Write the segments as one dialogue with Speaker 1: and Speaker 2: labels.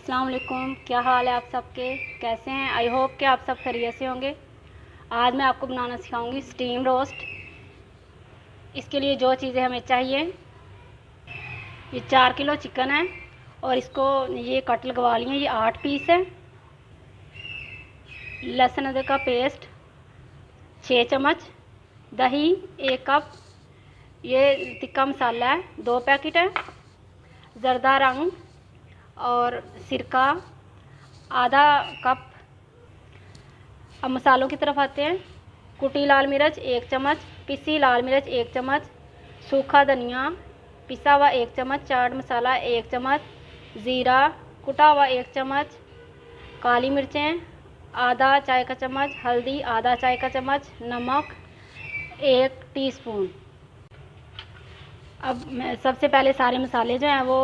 Speaker 1: अस्सलाम वालेकुम। क्या हाल है आप सबके, कैसे हैं? आई होप कि आप सब खैरियत से होंगे। आज मैं आपको बनाना सिखाऊंगी स्टीम रोस्ट। इसके लिए जो चीज़ें हमें चाहिए, ये 4 किलो चिकन है और इसको ये कट लगवा लिए। ये 8 पीस है। लहसुन अदरक का पेस्ट 6 चम्मच, दही 1 कप, ये तिक्का मसाला है 2 पैकेट है, ज़रदा रंग और सिरका आधा कप। अब मसालों की तरफ आते हैं। कुटी लाल मिर्च 1 चम्मच, पिसी लाल मिर्च 1 चम्मच, सूखा धनिया पिसा हुआ 1 चम्मच, चाट मसाला 1 चम्मच, ज़ीरा कुटा हुआ 1 चम्मच, काली मिर्चें आधा चाय का चम्मच, हल्दी आधा चाय का चम्मच, नमक 1 टीस्पून। अब सबसे पहले सारे मसाले जो हैं वो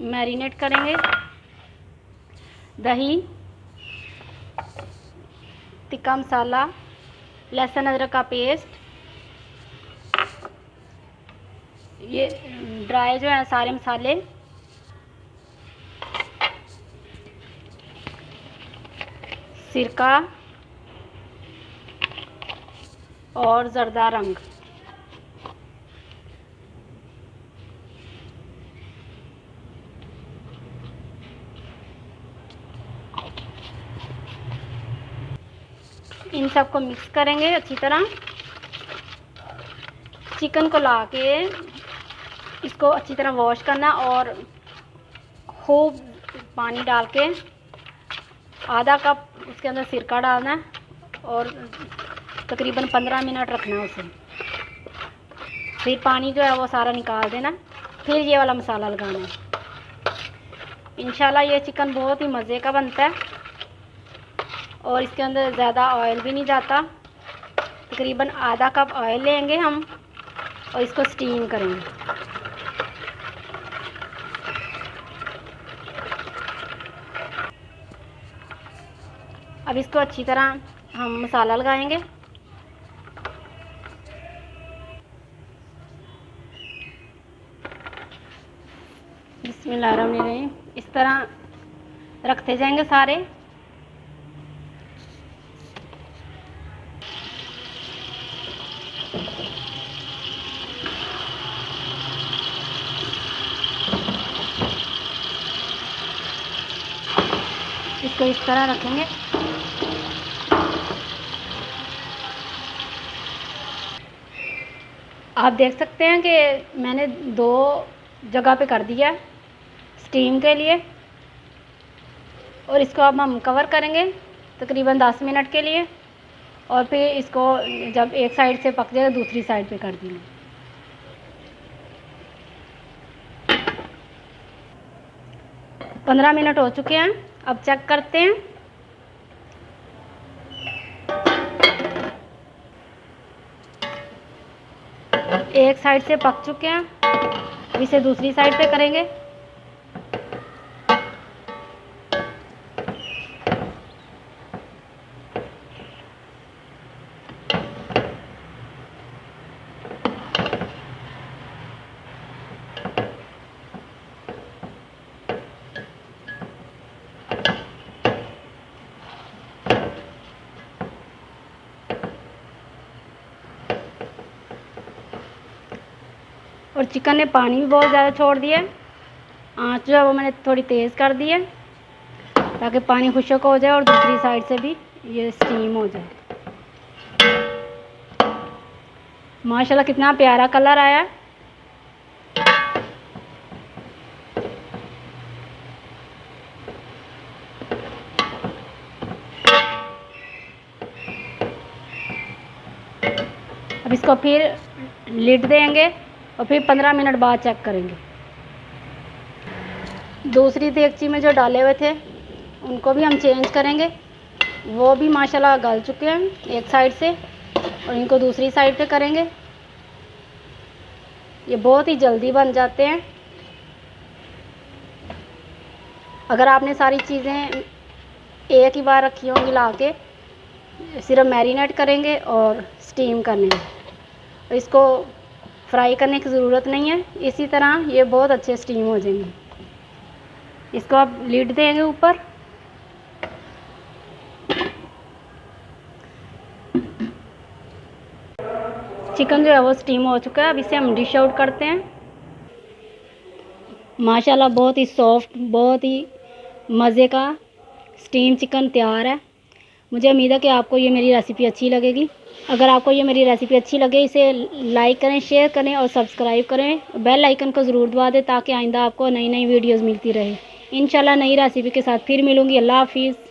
Speaker 1: मैरिनेट करेंगे। दही, तिक्का मसाला, लहसुन अदरक का पेस्ट, ये ड्राई जो है सारे मसाले, सिरका और ज़रदा रंग। इन सबको मिक्स करेंगे अच्छी तरह। चिकन को ला के इसको अच्छी तरह वॉश करना और खूब पानी डाल के आधा कप उसके अंदर सिरका डालना है और तकरीबन 15 मिनट रखना है उसे। फिर पानी जो है वो सारा निकाल देना। फिर ये वाला मसाला लगाना है। इंशाल्लाह ये चिकन बहुत ही मज़े का बनता है और इसके अंदर ज़्यादा ऑयल भी नहीं जाता। तकरीबन आधा कप ऑयल लेंगे हम और इसको स्टीम करेंगे। अब इसको अच्छी तरह हम मसाला लगाएंगे। बिस्मिल्लाहिर्रहमानिर्रहीम। इस तरह रखते जाएंगे सारे। इसको इस तरह रखेंगे। आप देख सकते हैं कि मैंने 2 जगह पे कर दिया स्टीम के लिए और इसको अब हम कवर करेंगे तकरीबन 10 मिनट के लिए और फिर इसको जब एक साइड से पक जाएगा दूसरी साइड पे कर देंगे। पंद्रह मिनट हो चुके हैं। अब चेक करते हैं। एक साइड से पक चुके हैं। अब इसे दूसरी साइड पे करेंगे। और चिकन ने पानी भी बहुत ज़्यादा छोड़ दिया है। आँच जो है वो मैंने थोड़ी तेज़ कर दी है ताकि पानी खुश्क हो जाए और दूसरी साइड से भी ये स्टीम हो जाए। माशाल्लाह कितना प्यारा कलर आया है। अब इसको फिर लिड देंगे और फिर 15 मिनट बाद चेक करेंगे। दूसरी देगची में जो डाले हुए थे उनको भी हम चेंज करेंगे। वो भी माशाल्लाह गल चुके हैं एक साइड से और इनको दूसरी साइड पे करेंगे। ये बहुत ही जल्दी बन जाते हैं। अगर आपने सारी चीज़ें एक ही बार रखी होंगी ला के, सिर्फ मैरिनेट करेंगे और स्टीम करने में, इसको फ्राई करने की ज़रूरत नहीं है। इसी तरह ये बहुत अच्छे स्टीम हो जाएंगे। इसको आप लीड देंगे ऊपर। चिकन जो है वो स्टीम हो चुका है। अब इसे हम डिश आउट करते हैं। माशाल्लाह बहुत ही सॉफ्ट, बहुत ही मज़े का स्टीम चिकन तैयार है। मुझे उम्मीद है कि आपको ये मेरी रेसिपी अच्छी लगेगी। अगर आपको ये मेरी रेसिपी अच्छी लगे इसे लाइक करें, शेयर करें और सब्सक्राइब करें। बेल आइकन को ज़रूर दबा दें ताकि आइंदा आपको नई नई वीडियोज़ मिलती रहे। इंशाल्लाह नई रेसिपी के साथ फिर मिलूँगी। अल्लाह हाफिज़।